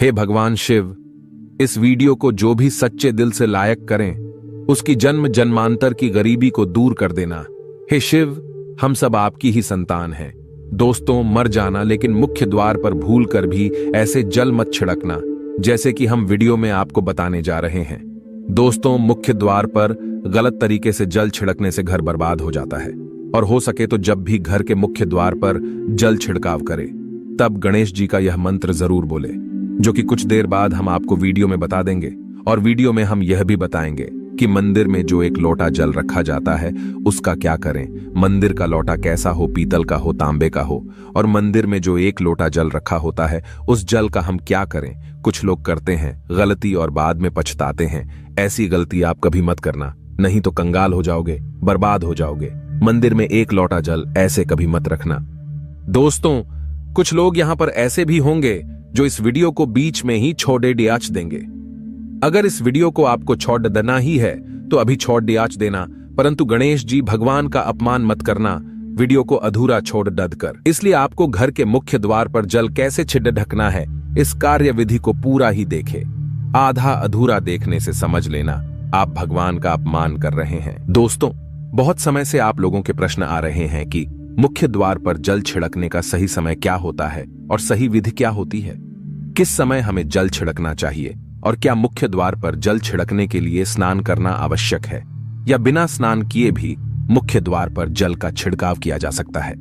हे भगवान शिव, इस वीडियो को जो भी सच्चे दिल से लायक करें, उसकी जन्म जन्मांतर की गरीबी को दूर कर देना। हे शिव, हम सब आपकी ही संतान हैं। दोस्तों, मर जाना, लेकिन मुख्य द्वार पर भूल कर भी ऐसे जल मत छिड़कना जैसे कि हम वीडियो में आपको बताने जा रहे हैं। दोस्तों, मुख्य द्वार पर गलत तरीके से जल छिड़कने से घर बर्बाद हो जाता है। और हो सके तो जब भी घर के मुख्य द्वार पर जल छिड़काव करें, तब गणेश जी का यह मंत्र जरूर बोले, जो कि कुछ देर बाद हम आपको वीडियो में बता देंगे। और वीडियो में हम यह भी बताएंगे कि मंदिर में जो एक लोटा जल रखा जाता है उसका क्या करें। मंदिर का लोटा कैसा हो, पीतल का हो, तांबे का हो। और मंदिर में जो एक लोटा जल रखा होता है उस जल का हम क्या करें। कुछ लोग करते हैं गलती और बाद में पछताते हैं। ऐसी गलती आप कभी मत करना, नहीं तो कंगाल हो जाओगे, बर्बाद हो जाओगे। मंदिर में एक लोटा जल ऐसे कभी मत रखना। दोस्तों, कुछ लोग यहां पर ऐसे भी होंगे जो इस वीडियो को बीच में ही छोड़ दियाच देंगे। अगर इस वीडियो को आपको छोड़ देना ही है तो अभी छोड़ दियाच देना, परंतु गणेश जी भगवान का अपमान मत करना वीडियो को अधूरा छोड़ दद कर। इसलिए आपको घर के मुख्य द्वार पर जल कैसे ढकना है, इस कार्य विधि को पूरा ही देखे। आधा अधूरा देखने से समझ लेना आप भगवान का अपमान कर रहे हैं। दोस्तों, बहुत समय से आप लोगों के प्रश्न आ रहे हैं कि मुख्य द्वार पर जल छिड़कने का सही समय क्या होता है और सही विधि क्या होती है। किस समय हमें जल छिड़कना चाहिए और क्या मुख्य द्वार पर जल छिड़कने के लिए स्नान करना आवश्यक है या बिना स्नान किए भी मुख्य द्वार पर जल का छिड़काव किया जा सकता है।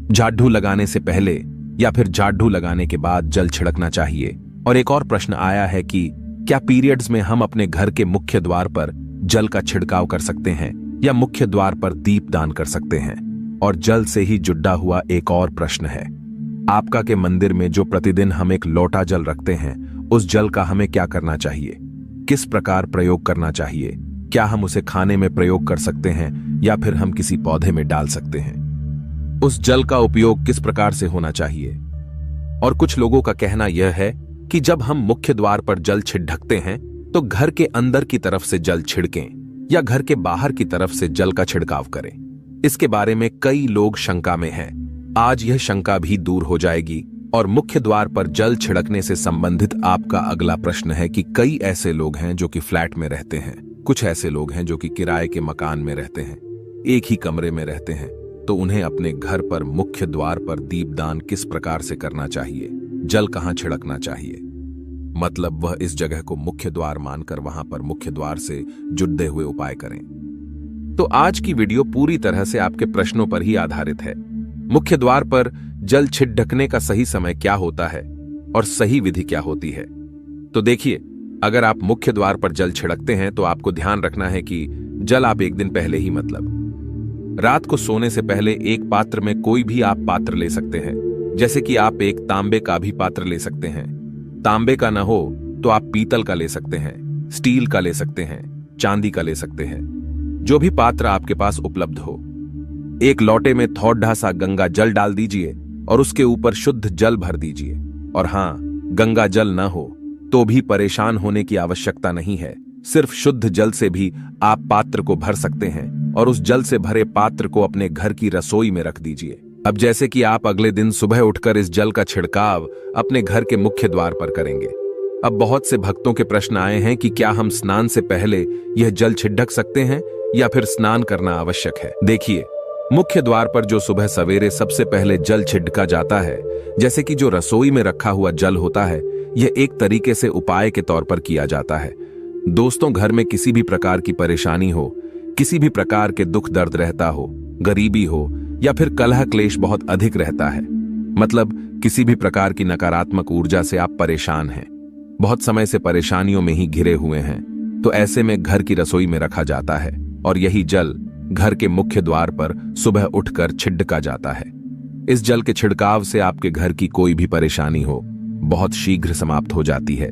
झाड़ू लगाने से पहले या फिर झाड़ू लगाने के बाद जल छिड़कना चाहिए। और एक और प्रश्न आया है कि क्या पीरियड्स में हम अपने घर के मुख्य द्वार पर जल का छिड़काव कर सकते हैं या मुख्य द्वार पर दीप दान कर सकते हैं। और जल से ही जुड़ा हुआ एक और प्रश्न है आपका के मंदिर में जो प्रतिदिन हम एक लोटा जल रखते हैं, उस जल का हमें क्या करना चाहिए, किस प्रकार प्रयोग करना चाहिए। क्या हम उसे खाने में प्रयोग कर सकते हैं या फिर हम किसी पौधे में डाल सकते हैं। उस जल का उपयोग किस प्रकार से होना चाहिए। और कुछ लोगों का कहना यह है कि जब हम मुख्य द्वार पर जल ढकते हैं तो घर के अंदर की तरफ से जल छिड़कें या घर के बाहर की तरफ से जल का छिड़काव करें। इसके बारे में कई लोग शंका में हैं। आज यह शंका भी दूर हो जाएगी। और मुख्य द्वार पर जल छिड़कने से संबंधित आपका अगला प्रश्न है कि कई ऐसे लोग हैं जो कि फ्लैट में रहते हैं, कुछ ऐसे लोग हैं जो कि किराए के मकान में रहते हैं, एक ही कमरे में रहते हैं, तो उन्हें अपने घर पर मुख्य द्वार पर दीपदान किस प्रकार से करना चाहिए, जल कहां छिड़कना चाहिए। मतलब वह इस जगह को मुख्य द्वार मानकर वहां पर मुख्य द्वार से जुड़े हुए उपाय करें। तो आज की वीडियो पूरी तरह से आपके प्रश्नों पर ही आधारित है। मुख्य द्वार पर जल ढकने का सही समय क्या होता है और सही विधि क्या होती है। तो देखिए, अगर आप मुख्य द्वार पर जल छिड़कते हैं तो आपको ध्यान रखना है कि जल आप एक दिन पहले ही, मतलब रात को सोने से पहले एक पात्र में कोई भी आप पात्र ले सकते हैं। जैसे कि आप एक तांबे का भी पात्र ले सकते हैं। तांबे का ना हो तो आप पीतल का ले सकते हैं, स्टील का ले सकते हैं, चांदी का ले सकते हैं, जो भी पात्र आपके पास उपलब्ध हो। एक लोटे में थोड़ा सा गंगा जल डाल दीजिए और उसके ऊपर शुद्ध जल भर दीजिए। और हां, गंगा जल ना हो तो भी परेशान होने की आवश्यकता नहीं है। सिर्फ शुद्ध जल से भी आप पात्र को भर सकते हैं और उस जल से भरे पात्र को अपने घर की रसोई में रख दीजिए। अब जैसे कि आप अगले दिन सुबह उठकर इस जल का छिड़काव अपने घर के मुख्य द्वार पर करेंगे। अब बहुत से भक्तों के प्रश्न आए हैं कि क्या हम स्नान से पहले यह जल छिड़क सकते हैं या फिर स्नान करना आवश्यक है। देखिए, मुख्य द्वार पर जो सुबह सवेरे सबसे पहले जल छिड़का जाता है, जैसे कि जो रसोई में रखा हुआ जल होता है, यह एक तरीके से उपाय के तौर पर किया जाता है। दोस्तों, घर में किसी भी प्रकार की परेशानी हो, किसी भी प्रकार के दुख दर्द रहता हो, गरीबी हो या फिर कलह क्लेश बहुत अधिक रहता है, मतलब किसी भी प्रकार की नकारात्मक ऊर्जा से आप परेशान हैं, बहुत समय से परेशानियों में ही घिरे हुए हैं, तो ऐसे में घर की रसोई में रखा जाता है और यही जल घर के मुख्य द्वार पर सुबह उठकर छिड़का जाता है। इस जल के छिड़काव से आपके घर की कोई भी परेशानी हो बहुत शीघ्र समाप्त हो जाती है।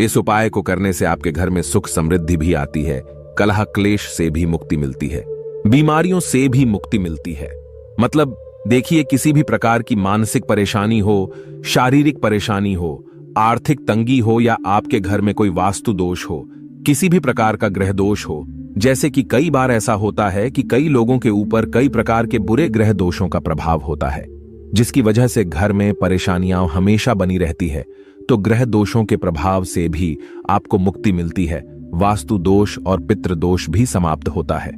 इस उपाय को करने से आपके घर में सुख समृद्धि भी आती है, कलह क्लेश से भी मुक्ति मिलती है, बीमारियों से भी मुक्ति मिलती है। मतलब देखिए, किसी भी प्रकार की मानसिक परेशानी हो, शारीरिक परेशानी हो, आर्थिक तंगी हो या आपके घर में कोई वास्तु दोष हो, किसी भी प्रकार का ग्रह दोष हो, जैसे कि कई बार ऐसा होता है कि कई लोगों के ऊपर कई प्रकार के बुरे ग्रह दोषों का प्रभाव होता है, जिसकी वजह से घर में परेशानियां हमेशा बनी रहती है। तो ग्रह दोषों के प्रभाव से भी आपको मुक्ति मिलती है। वास्तु दोष और पितृ दोष भी समाप्त होता है।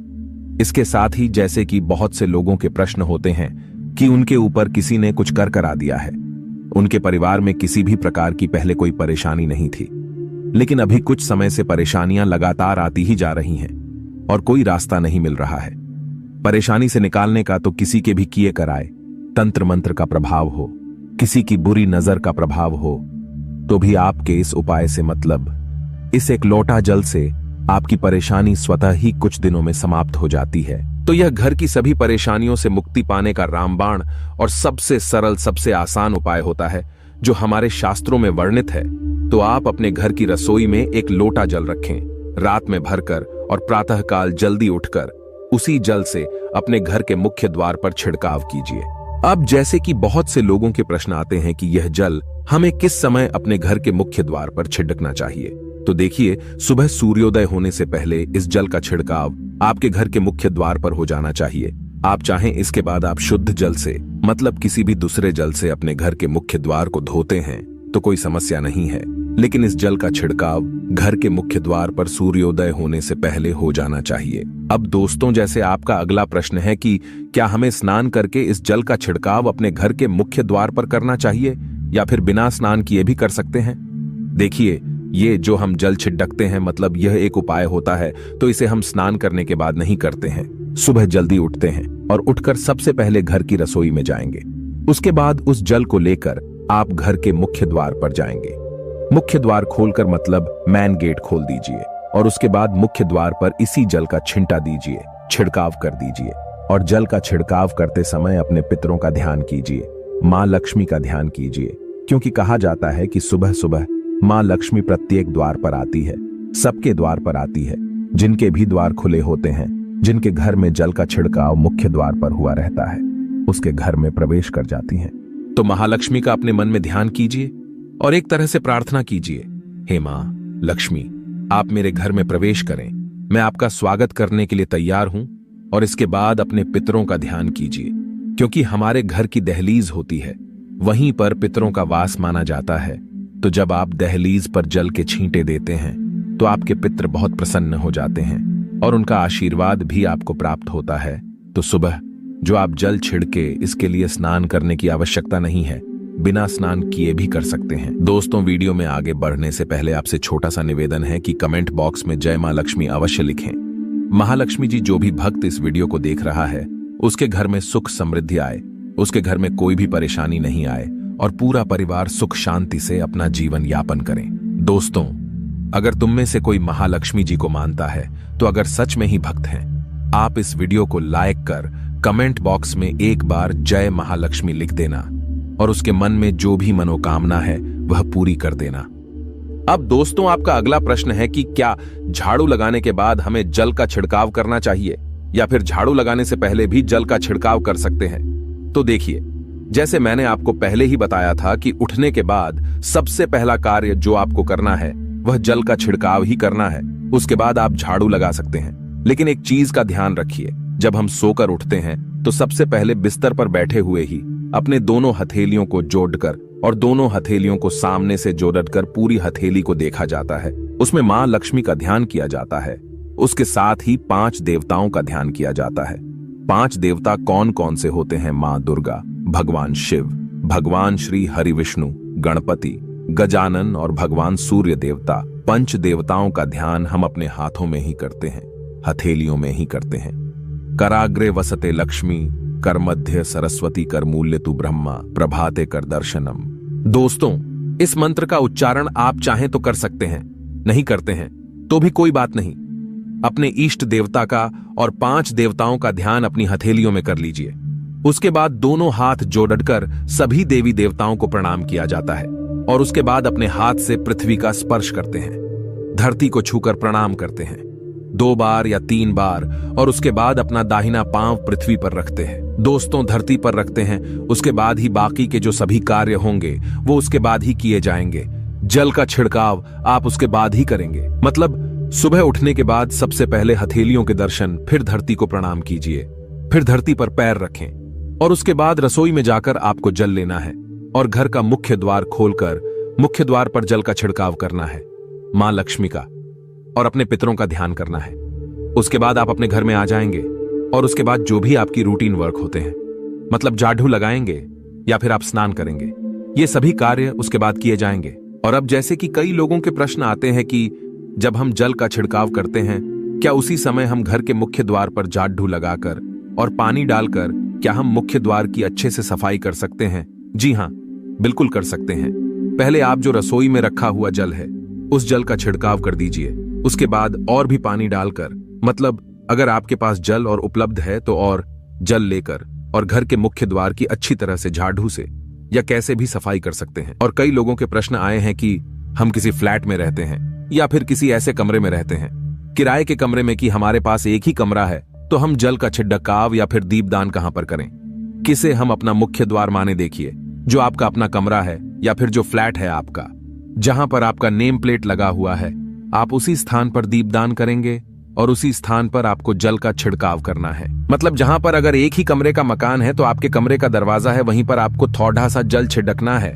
इसके साथ ही जैसे कि बहुत से लोगों के प्रश्न होते हैं कि उनके ऊपर किसी ने कुछ कर करा दिया है, उनके परिवार में किसी भी प्रकार की पहले कोई परेशानी नहीं थी, लेकिन अभी कुछ समय से परेशानियां लगातार आती ही जा रही हैं और कोई रास्ता नहीं मिल रहा है। परेशानी से निकालने का तो किसी के भी किए कराए तंत्र मंत्र का प्रभाव हो, किसी की बुरी नजर का प्रभाव हो, तो भी आपके इस उपाय से मतलब इस एक लोटा जल से आपकी परेशानी स्वतः ही कुछ दिनों में समाप्त हो जाती है। तो यह घर की सभी परेशानियों से मुक्ति पाने का रामबाण और सबसे सरल, सबसे आसान उपाय होता है जो हमारे शास्त्रों में वर्णित है। तो आप अपने घर की रसोई में एक लोटा जल रखें, रात में भरकर और प्रातःकाल जल्दी उठकर उसी जल से अपने घर के मुख्य द्वार पर छिड़काव कीजिए। अब जैसे कि बहुत से लोगों के प्रश्न आते हैं कि यह जल हमें किस समय अपने घर के मुख्य द्वार पर छिड़कना चाहिए, तो देखिए, सुबह सूर्योदय होने से पहले इस जल का छिड़काव आपके घर के मुख्य द्वार पर हो जाना चाहिए। आप चाहें इसके बाद आप शुद्ध जल से मतलब किसी भी दूसरे जल से अपने घर के मुख्य द्वार को धोते हैं तो कोई समस्या नहीं है, लेकिन इस जल का छिड़काव घर के मुख्य द्वार पर सूर्योदय होने से पहले हो जाना चाहिए। अब दोस्तों, जैसे आपका अगला प्रश्न है कि क्या हमें स्नान करके इस जल का छिड़काव अपने घर के मुख्य द्वार पर करना चाहिए या फिर बिना स्नान किए भी कर सकते हैं? देखिए, ये जो हम जल छिड़कते हैं मतलब यह एक उपाय होता है, तो इसे हम स्नान करने के बाद नहीं करते हैं। सुबह जल्दी उठते हैं और उठकर सबसे पहले घर की रसोई में जाएंगे। उसके बाद उस जल को लेकर आप घर के मुख्य द्वार पर जाएंगे। मुख्य द्वार खोलकर मतलब मेन गेट खोल दीजिए और उसके बाद मुख्य द्वार पर इसी जल का छिंटा दीजिए, छिड़काव कर दीजिए। और जल का छिड़काव करते समय अपने पितरों का ध्यान कीजिए, मां लक्ष्मी का ध्यान कीजिए, क्योंकि कहा जाता है कि सुबह सुबह मां लक्ष्मी प्रत्येक द्वार पर आती है, सबके द्वार पर आती है। जिनके भी द्वार खुले होते हैं, जिनके घर में जल का छिड़काव मुख्य द्वार पर हुआ रहता है, उसके घर में प्रवेश कर जाती हैं। तो महालक्ष्मी का अपने मन में ध्यान कीजिए और एक तरह से प्रार्थना कीजिए, हे मां लक्ष्मी, आप मेरे घर में प्रवेश करें, मैं आपका स्वागत करने के लिए तैयार हूं। और इसके बाद अपने पितरों का ध्यान कीजिए, क्योंकि हमारे घर की दहलीज होती है, वहीं पर पितरों का वास माना जाता है। तो जब आप दहलीज पर जल के छींटे देते हैं तो आपके पितर बहुत प्रसन्न हो जाते हैं और उनका आशीर्वाद भी आपको प्राप्त होता है। तो सुबह जो आप जल छिड़के, इसके लिए स्नान करने की आवश्यकता नहीं है, बिना स्नान किए भी कर सकते हैं। दोस्तों, वीडियो में आगे बढ़ने से पहले आपसे छोटा सा निवेदन है कि कमेंट बॉक्स में जय मां लक्ष्मी अवश्य लिखें। महालक्ष्मी जी, जो भी भक्त इस वीडियो को देख रहा है उसके घर में सुख समृद्धि आए, उसके घर में कोई भी परेशानी नहीं आए और पूरा परिवार सुख शांति से अपना जीवन यापन करें। दोस्तों, अगर तुम में से कोई महालक्ष्मी जी को मानता है तो अगर सच में ही भक्त हैं, आप इस वीडियो को लाइक कर कमेंट बॉक्स में एक बार जय महालक्ष्मी लिख देना और उसके मन में जो भी मनोकामना है वह पूरी कर देना। अब दोस्तों, आपका अगला प्रश्न है कि क्या झाड़ू लगाने के बाद हमें जल का छिड़काव करना चाहिए या फिर झाड़ू लगाने से पहले भी जल का छिड़काव कर सकते हैं? तो देखिए, जैसे मैंने आपको पहले ही बताया था कि उठने के बाद सबसे पहला कार्य जो आपको करना है वह जल का छिड़काव ही करना है। उसके बाद आप झाड़ू लगा सकते हैं, लेकिन एक चीज का ध्यान रखिए, जब हम सोकर उठते हैं तो सबसे पहले बिस्तर पर बैठे हुए ही अपने दोनों हथेलियों को जोड़कर और दोनों हथेलियों को सामने से जोड़कर पूरी हथेली को देखा जाता है। उसमें मां लक्ष्मी का ध्यान किया जाता है। उसके साथ ही 5 देवताओं का ध्यान किया जाता है। 5 देवता कौन कौन से होते हैं? मां दुर्गा, भगवान शिव, भगवान श्री हरि विष्णु, गणपति, गजानन और भगवान सूर्य देवता। 5 देवताओं का ध्यान हम अपने हाथों में ही करते हैं, हथेलियों में ही करते हैं। कराग्रे वसते लक्ष्मी, कर मध्य सरस्वती, कर मूल्य तु ब्रह्मा, प्रभाते कर दर्शनम। दोस्तों, इस मंत्र का उच्चारण आप चाहें तो कर सकते हैं, नहीं करते हैं तो भी कोई बात नहीं। अपने इष्ट देवता का और 5 देवताओं का ध्यान अपनी हथेलियों में कर लीजिए। उसके बाद दोनों हाथ जोड़कर सभी देवी देवताओं को प्रणाम किया जाता है और उसके बाद अपने हाथ से पृथ्वी का स्पर्श करते हैं, धरती को छूकर प्रणाम करते हैं 2 बार या 3 बार और उसके बाद अपना दाहिना पांव पृथ्वी पर रखते हैं। दोस्तों, धरती पर रखते हैं, उसके बाद ही बाकी के जो सभी कार्य होंगे वो उसके बाद ही किए जाएंगे। जल का छिड़काव आप उसके बाद ही करेंगे, मतलब सुबह उठने के बाद सबसे पहले हथेलियों के दर्शन, फिर धरती को प्रणाम कीजिए, फिर धरती पर पैर रखें और उसके बाद रसोई में जाकर आपको जल लेना है और घर का मुख्य द्वार खोलकर मुख्य द्वार पर जल का छिड़काव करना है, मां लक्ष्मी का और अपने पितरों का ध्यान करना है। उसके बाद आप अपने घर में आ जाएंगे और उसके बाद जो भी आपकी रूटीन वर्क होते हैं, मतलब झाड़ू लगाएंगे या फिर आप स्नान करेंगे, ये सभी कार्य उसके बाद किए जाएंगे। और अब जैसे कि कई लोगों के प्रश्न आते हैं कि जब हम जल का छिड़काव करते हैं, क्या उसी समय हम घर के मुख्य द्वार पर झाड़ू लगाकर और पानी डालकर क्या हम मुख्य द्वार की अच्छे से सफाई कर सकते हैं? जी हां, बिल्कुल कर सकते हैं। पहले आप जो रसोई में रखा हुआ जल है, उस जल का छिड़काव कर दीजिए। उसके बाद और भी पानी डालकर, मतलब अगर आपके पास जल और उपलब्ध है तो और जल लेकर और घर के मुख्य द्वार की अच्छी तरह से झाड़ू से या कैसे भी सफाई कर सकते हैं। और कई लोगों के प्रश्न आए हैं कि हम किसी फ्लैट में रहते हैं या फिर किसी ऐसे कमरे में रहते हैं, किराए के कमरे में, कि हमारे पास एक ही कमरा है, तो हम जल का छिड़काव या फिर दीपदान कहां पर करें? किसे हम अपना मुख्य द्वार माने देखिए, जो आपका अपना कमरा है या फिर जो फ्लैट है आपका, जहां पर आपका नेम प्लेट लगा हुआ है, आप उसी स्थान पर दीपदान करेंगे और उसी स्थान पर आपको जल का छिड़काव करना है। मतलब जहां पर अगर एक ही कमरे का मकान है तो आपके कमरे का दरवाजा है, वहीं पर आपको थोड़ा सा जल छिड़कना है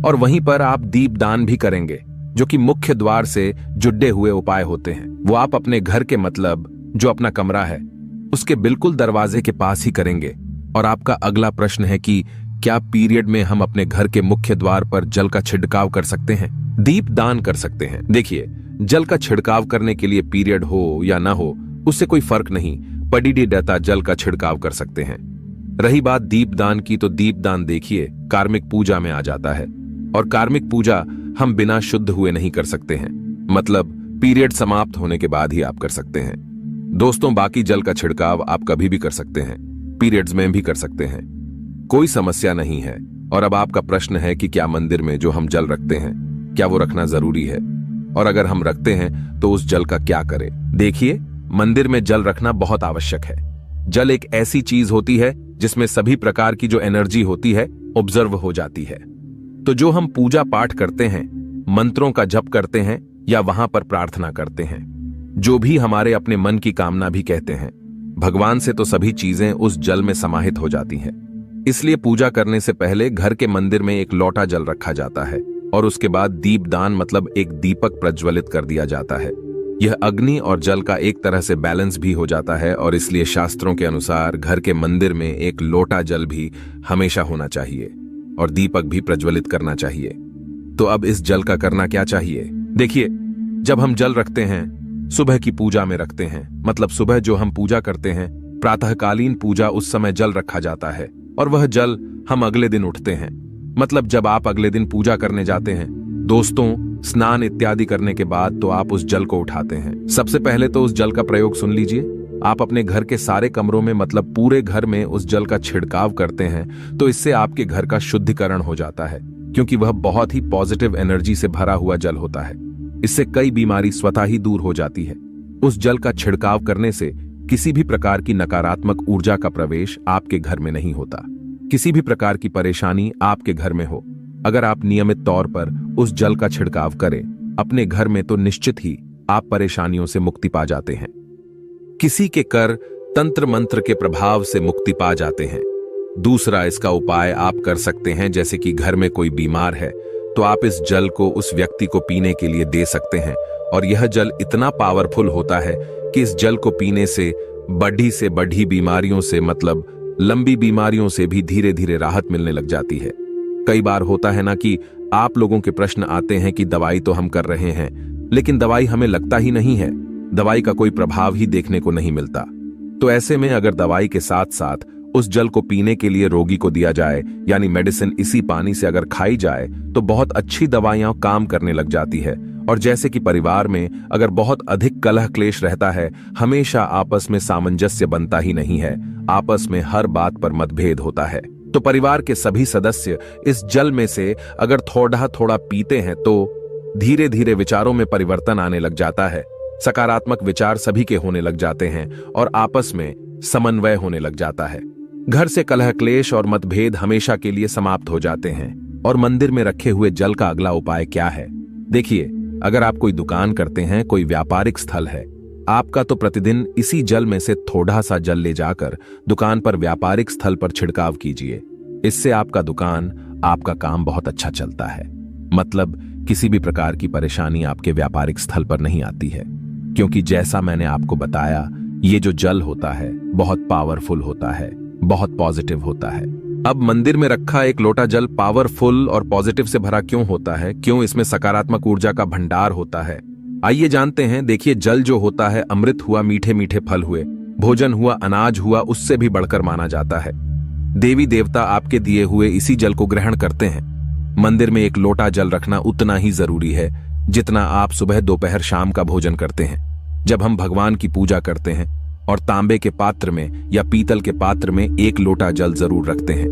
और वहीं पर आप दीपदान भी करेंगे, जो कि मुख्य द्वार से जुड़े हुए उपाय होते हैं। वो आप अपने घर के, मतलब जो अपना कमरा है, उसके बिल्कुल दरवाजे के पास ही करेंगे। और आपका अगला प्रश्न है कि क्या पीरियड में हम अपने घर के मुख्य द्वार पर जल का छिड़काव कर सकते हैं, दीपदान कर सकते हैं? देखिए, जल का छिड़काव करने के लिए पीरियड हो या ना हो, उससे कोई फर्क नहीं, पडीडी डेता जल का छिड़काव कर सकते हैं। रही बात दीपदान की, तो दीपदान देखिए कार्मिक पूजा में आ जाता है, और कार्मिक पूजा हम बिना शुद्ध हुए नहीं कर सकते हैं, मतलब पीरियड समाप्त होने के बाद ही आप कर सकते हैं। दोस्तों, बाकी जल का छिड़काव आप कभी भी कर सकते हैं, पीरियड्स में भी कर सकते हैं, कोई समस्या नहीं है। और अब आपका प्रश्न है कि क्या मंदिर में जो हम जल रखते हैं, क्या वो रखना जरूरी है, और अगर हम रखते हैं तो उस जल का क्या करें? देखिए, मंदिर में जल रखना बहुत आवश्यक है। जल एक ऐसी चीज होती है जिसमें सभी प्रकार की जो एनर्जी होती है ऑब्जर्व हो जाती है। तो जो हम पूजा पाठ करते हैं, मंत्रों का जप करते हैं या वहां पर प्रार्थना करते हैं, जो भी हमारे अपने मन की कामना भी कहते हैं, भगवान से तो सभी चीजें उस जल में समाहित हो जाती हैं। इसलिए पूजा करने से पहले घर के मंदिर में एक लोटा जल रखा जाता है और उसके बाद दीपदान, मतलब एक दीपक प्रज्वलित कर दिया जाता है। यह अग्नि और जल का एक तरह से बैलेंस भी हो जाता है, और इसलिए शास्त्रों के अनुसार घर के मंदिर में एक लोटा जल भी हमेशा होना चाहिए और दीपक भी प्रज्वलित करना चाहिए। तो अब इस जल का करना क्या चाहिए? देखिए, जब हम जल रखते हैं, सुबह की पूजा में रखते हैं, मतलब सुबह जो हम पूजा करते हैं, प्रातःकालीन पूजा, उस समय जल रखा जाता है और वह जल हम अगले दिन उठते हैं, मतलब जब आप अगले दिन पूजा करने जाते हैं, दोस्तों, स्नान इत्यादि करने के बाद तो आप उस जल को उठाते हैं। सबसे पहले तो उस जल का प्रयोग सुन लीजिए। आप अपने घर के सारे कमरों में, मतलब पूरे घर में उस जल का छिड़काव करते हैं, तो इससे आपके घर का शुद्धिकरण हो जाता है, क्योंकि वह बहुत ही पॉजिटिव एनर्जी से भरा हुआ जल होता है। इससे कई बीमारी स्वतः ही दूर हो जाती है। उस जल का छिड़काव करने से किसी भी प्रकार की नकारात्मक ऊर्जा का प्रवेश आपके घर में नहीं होता। किसी भी प्रकार की परेशानी आपके घर में हो, अगर आप नियमित तौर पर उस जल का छिड़काव करें अपने घर में, तो निश्चित ही आप परेशानियों से मुक्ति पा जाते हैं। किसी के कर तंत्र मंत्र के प्रभाव से मुक्ति पा जाते हैं। दूसरा इसका उपाय आप कर सकते हैं, जैसे कि घर में कोई बीमार है तो आप इस जल को उस व्यक्ति को पीने के लिए दे सकते हैं, और यह जल इतना पावरफुल होता है कि इस जल को पीने से बढ़ी बीमारियों से, मतलब लंबी बीमारियों से भी धीरे धीरे राहत मिलने लग जाती है। कई बार होता है ना कि आप लोगों के प्रश्न आते हैं कि दवाई तो हम कर रहे हैं, लेकिन दवाई हमें लगता ही नहीं है, दवाई का कोई प्रभाव ही देखने को नहीं मिलता। तो ऐसे में अगर दवाई के साथ साथ उस जल को पीने के लिए रोगी को दिया जाए, यानी मेडिसिन इसी पानी से अगर खाई जाए, तो बहुत अच्छी दवाइयां काम करने लग जाती है। और जैसे कि परिवार में अगर बहुत अधिक कलह क्लेश रहता है, हमेशा आपस में सामंजस्य बनता ही नहीं है, आपस में हर बात पर मतभेद होता है, तो परिवार के सभी सदस्य इस जल में से अगर थोड़ा थोड़ा पीते हैं तो धीरे धीरे विचारों में परिवर्तन आने लग जाता है, सकारात्मक विचार सभी के होने लग जाते हैं और आपस में समन्वय होने लग जाता है। घर से कलह क्लेश और मतभेद हमेशा के लिए समाप्त हो जाते हैं। और मंदिर में रखे हुए जल का अगला उपाय क्या है? देखिए, अगर आप कोई दुकान करते हैं, कोई व्यापारिक स्थल है आपका, तो प्रतिदिन इसी जल में से थोड़ा सा जल ले जाकर दुकान पर, व्यापारिक स्थल पर छिड़काव कीजिए। इससे आपका दुकान, आपका काम बहुत अच्छा चलता है। मतलब किसी भी प्रकार की परेशानी आपके व्यापारिक स्थल पर नहीं आती है, क्योंकि जैसा मैंने आपको बताया, ये जो जल होता है बहुत पावरफुल होता है, बहुत पॉजिटिव होता है। अब मंदिर में रखा एक लोटा जल पावरफुल और पॉजिटिव से भरा क्यों होता है? क्यों इसमें सकारात्मक ऊर्जा का भंडार होता है? आइए जानते हैं। देखिए, जल जो होता है अमृत हुआ, मीठे मीठे फल हुए, भोजन हुआ, अनाज हुआ, उससे भी बढ़कर माना जाता है। देवी देवता आपके दिए हुए इसी जल को ग्रहण करते हैं। मंदिर में एक लोटा जल रखना उतना ही जरूरी है जितना आप सुबह, दोपहर, शाम का भोजन करते हैं। जब हम भगवान की पूजा करते हैं और तांबे के पात्र में या पीतल के पात्र में एक लोटा जल जरूर रखते हैं।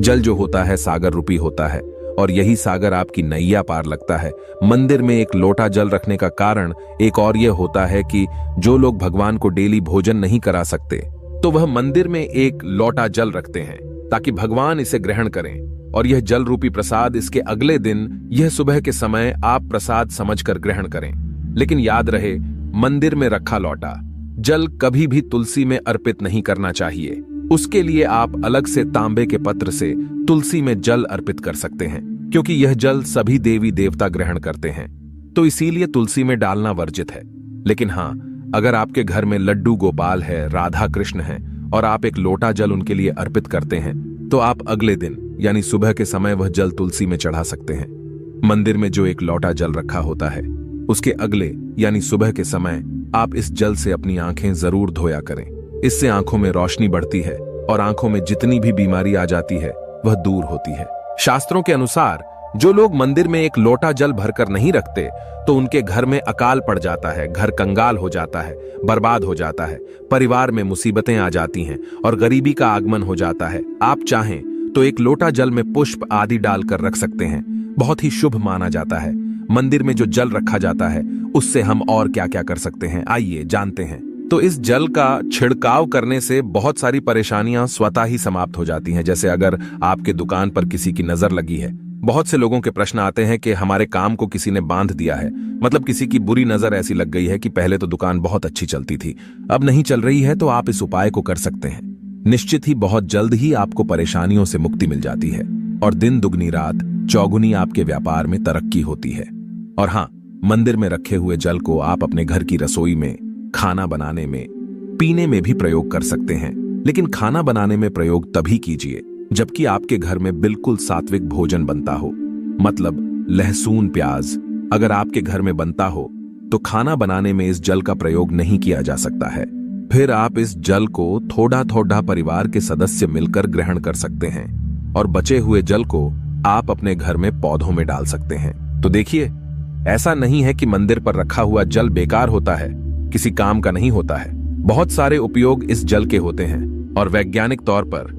जल जो होता है सागर रूपी होता है और यही सागर आपकी नैया पार लगता है। मंदिर में एक लोटा जल रखने का कारण एक और यह होता है कि जो लोग भगवान को डेली भोजन नहीं करा सकते तो वह मंदिर में एक लोटा जल रखते हैं ताकि भगवान इसे ग्रहण करें, और यह जल रूपी प्रसाद इसके अगले दिन, यह सुबह के समय आप प्रसाद समझकर ग्रहण करें। लेकिन याद रहे, मंदिर में रखा लोटा जल कभी भी तुलसी में अर्पित नहीं करना चाहिए। उसके लिए आप अलग से तांबे के पत्र से तुलसी में जल अर्पित कर सकते हैं, क्योंकि यह जल सभी देवी देवता ग्रहण करते हैं, तो इसीलिए तुलसी में डालना वर्जित है। लेकिन हाँ, अगर आपके घर में लड्डू गोपाल है, राधा कृष्ण है और आप एक लोटा जल उनके लिए अर्पित करते हैं, तो आप अगले दिन यानी सुबह के समय वह जल तुलसी में चढ़ा सकते हैं। मंदिर में जो एक लोटा जल रखा होता है, उसके अगले यानी सुबह के समय आप इस जल से अपनी आंखें जरूर धोया करें। इससे आंखों में रोशनी बढ़ती है और आंखों में जितनी भी बीमारी आ जाती है वह दूर होती है। शास्त्रों के अनुसार जो लोग मंदिर में एक लोटा जल भरकर नहीं रखते तो उनके घर में अकाल पड़ जाता है, घर कंगाल हो जाता है, बर्बाद हो जाता है, परिवार में मुसीबतें आ जाती हैं और गरीबी का आगमन हो जाता है। आप चाहें तो एक लोटा जल में पुष्प आदि डालकर रख सकते हैं, बहुत ही शुभ माना जाता है। मंदिर में जो जल रखा जाता है उससे हम और क्या क्या कर सकते हैं, आइए जानते हैं। तो इस जल का छिड़काव करने से बहुत सारी परेशानियां स्वतः ही समाप्त हो जाती हैं। जैसे अगर आपके दुकान पर किसी की नजर लगी है, बहुत से लोगों के प्रश्न आते हैं कि हमारे काम को किसी ने बांध दिया है, मतलब किसी की बुरी नजर ऐसी लग गई है कि पहले तो दुकान बहुत अच्छी चलती थी, अब नहीं चल रही है, तो आप इस उपाय को कर सकते हैं। निश्चित ही बहुत जल्द ही आपको परेशानियों से मुक्ति मिल जाती है और दिन दुगनी रात चौगुनी आपके व्यापार में तरक्की होती है। और हाँ, मंदिर में रखे हुए जल को आप अपने घर की रसोई में, खाना बनाने में, पीने में भी प्रयोग कर सकते हैं। लेकिन खाना बनाने में प्रयोग तभी कीजिए जबकि आपके घर में बिल्कुल सात्विक भोजन बनता हो, मतलब लहसुन प्याज अगर आपके घर में बनता हो तो खाना बनाने में इस जल का प्रयोग नहीं किया जा सकता है। फिर आप इस जल को थोड़ा थोड़ा परिवार के सदस्य मिलकर ग्रहण कर सकते हैं और बचे हुए जल को आप अपने घर में पौधों में डाल सकते हैं। तो देखिए, ऐसा नहीं है कि मंदिर पर रखा हुआ जल बेकार होता है, किसी काम का नहीं होता है। बहुत सारे उपयोग इस जल के होते हैं और वैज्ञानिक तौर पर